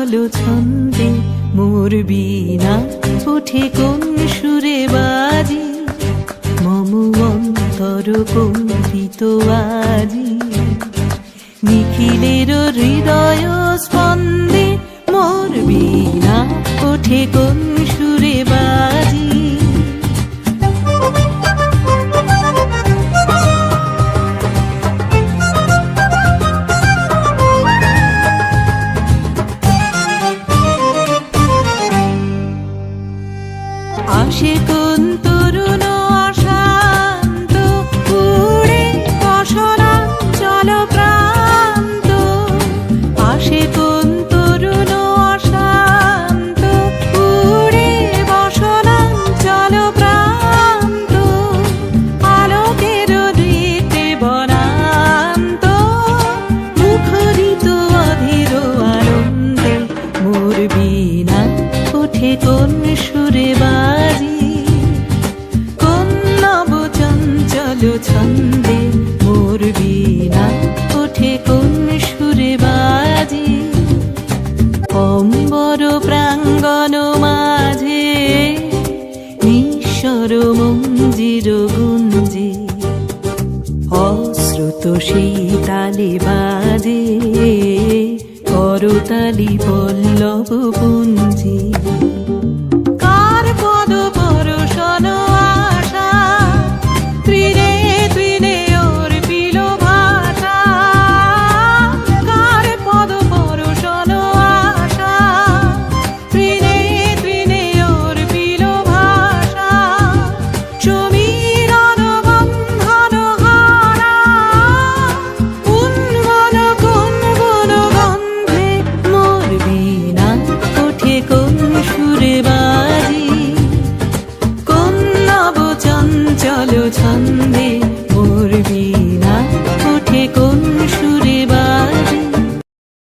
চঞ্চল ছন্দে মোর বীণা ওঠে কোন সুরে বাজি, মম অন্তর কম্পিত আজি। নিখিলের হৃদয় স্পন্দে মোর বীণা ওঠে কোন সুরে বাজি। আসে কোন তরুণ অশান্ত উড়ে বসনাঞ্চল প্রান্ত, আসে কোন তরুণ অশান্ত উড়ে বসনাঞ্চল প্রান্ত, আলোকের নৃত্যে বনান্ত মুখরিত অধীর আনন্দে মোর বীণা ওঠে কোন সুরে বাজি। কোন নব চঞ্চল ছন্দে মোর বীণা ওঠে কোন সুরে বাজি। অম্বর প্রাঙ্গণ মাঝে নিঃস্বর মঞ্জির গুঞ্জে, অশ্রুত সেই তালে বাজে করতালি পল্লব পুঞ্জে।